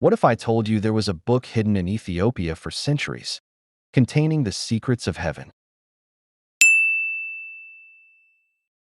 What if I told you there was a book hidden in Ethiopia for centuries, containing the secrets of heaven?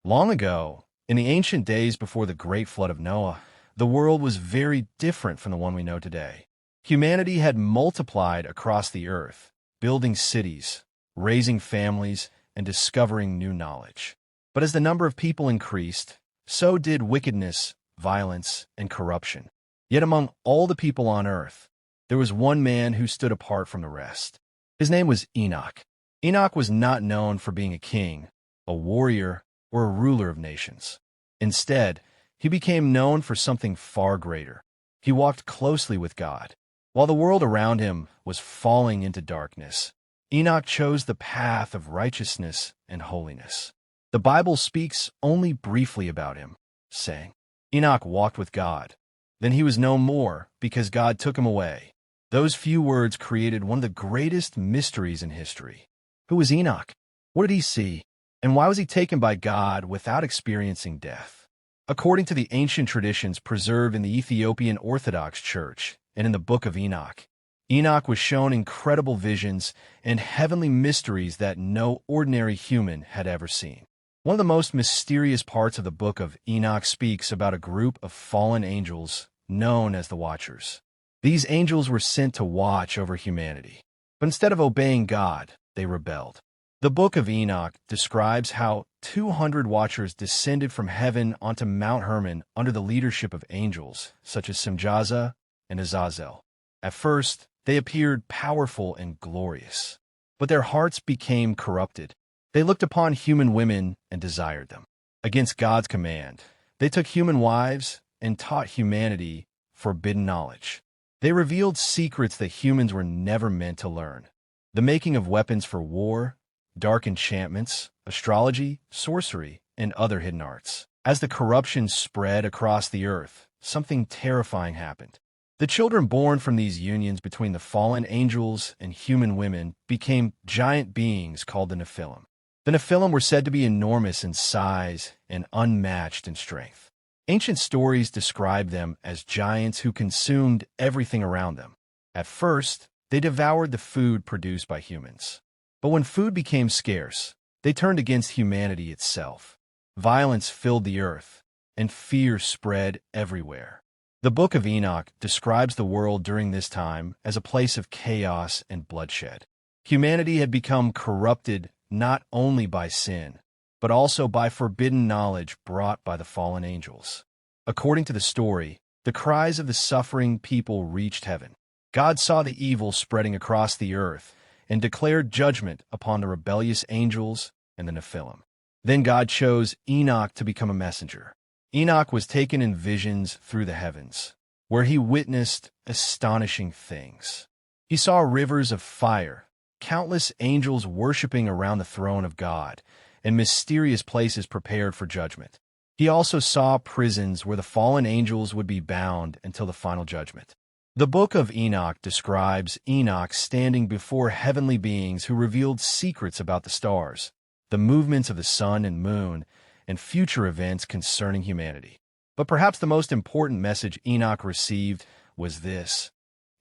Long ago, in the ancient days before the great flood of Noah, the world was very different from the one we know today. Humanity had multiplied across the earth, building cities, raising families, and discovering new knowledge. But as the number of people increased, so did wickedness, violence, and corruption. Yet among all the people on earth, there was one man who stood apart from the rest. His name was Enoch. Enoch was not known for being a king, a warrior, or a ruler of nations. Instead, he became known for something far greater. He walked closely with God. While the world around him was falling into darkness, Enoch chose the path of righteousness and holiness. The Bible speaks only briefly about him, saying, Enoch walked with God. Then he was no more because God took him away. Those few words created one of the greatest mysteries in history. Who was Enoch? What did he see? And why was he taken by God without experiencing death? According to the ancient traditions preserved in the Ethiopian Orthodox Church and in the Book of Enoch, Enoch was shown incredible visions and heavenly mysteries that no ordinary human had ever seen. One of the most mysterious parts of the Book of Enoch speaks about a group of fallen angels known as the Watchers. These angels were sent to watch over humanity, but instead of obeying God, they rebelled. The Book of Enoch describes how 200 watchers descended from heaven onto Mount Hermon under the leadership of angels, such as Simjaza and Azazel. At first, they appeared powerful and glorious, but their hearts became corrupted. They looked upon human women and desired them. Against God's command, they took human wives and taught humanity forbidden knowledge. They revealed secrets that humans were never meant to learn. The making of weapons for war, dark enchantments, astrology, sorcery, and other hidden arts. As the corruption spread across the earth, something terrifying happened. The children born from these unions between the fallen angels and human women became giant beings called the Nephilim. The Nephilim were said to be enormous in size and unmatched in strength. Ancient stories describe them as giants who consumed everything around them. At first, they devoured the food produced by humans. But when food became scarce, they turned against humanity itself. Violence filled the earth, and fear spread everywhere. The Book of Enoch describes the world during this time as a place of chaos and bloodshed. Humanity had become corrupted not only by sin, but also by forbidden knowledge brought by the fallen angels. According to the story, the cries of the suffering people reached heaven. God saw the evil spreading across the earth and declared judgment upon the rebellious angels and the Nephilim. Then God chose Enoch to become a messenger. Enoch was taken in visions through the heavens, where he witnessed astonishing things. He saw rivers of fire, countless angels worshiping around the throne of God, and mysterious places prepared for judgment. He also saw prisons where the fallen angels would be bound until the final judgment. The Book of Enoch describes Enoch standing before heavenly beings who revealed secrets about the stars, the movements of the sun and moon, and future events concerning humanity. But perhaps the most important message Enoch received was this: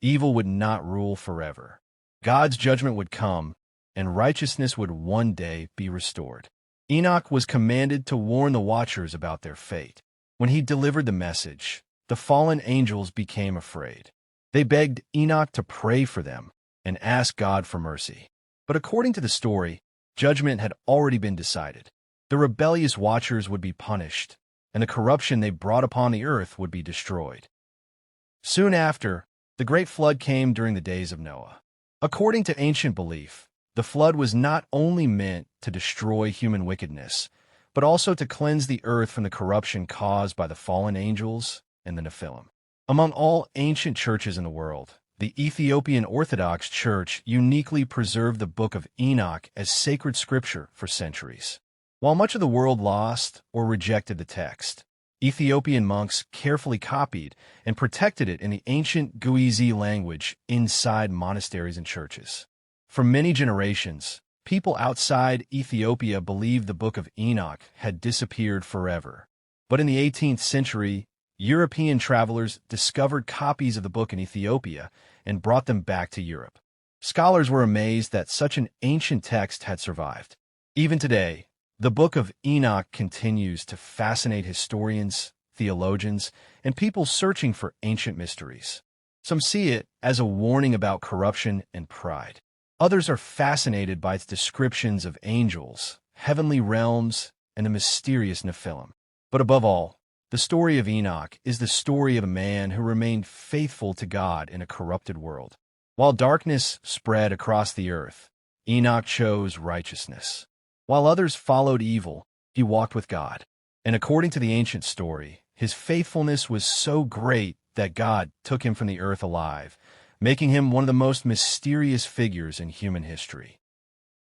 evil would not rule forever. God's judgment would come, and righteousness would one day be restored. Enoch was commanded to warn the watchers about their fate. When he delivered the message, the fallen angels became afraid. They begged Enoch to pray for them and ask God for mercy. But according to the story, judgment had already been decided. The rebellious watchers would be punished, and the corruption they brought upon the earth would be destroyed. Soon after, the great flood came during the days of Noah. According to ancient belief, the flood was not only meant to destroy human wickedness, but also to cleanse the earth from the corruption caused by the fallen angels and the Nephilim. Among all ancient churches in the world, the Ethiopian Orthodox Church uniquely preserved the Book of Enoch as sacred scripture for centuries. While much of the world lost or rejected the text, Ethiopian monks carefully copied and protected it in the ancient Guizi language inside monasteries and churches. For many generations, people outside Ethiopia believed the Book of Enoch had disappeared forever. But in the 18th century, European travelers discovered copies of the book in Ethiopia and brought them back to Europe. Scholars were amazed that such an ancient text had survived. Even today, the Book of Enoch continues to fascinate historians, theologians, and people searching for ancient mysteries. Some see it as a warning about corruption and pride. Others are fascinated by its descriptions of angels, heavenly realms, and the mysterious Nephilim. But above all, the story of Enoch is the story of a man who remained faithful to God in a corrupted world. While darkness spread across the earth, Enoch chose righteousness. While others followed evil, he walked with God. And according to the ancient story, his faithfulness was so great that God took him from the earth alive, making him one of the most mysterious figures in human history.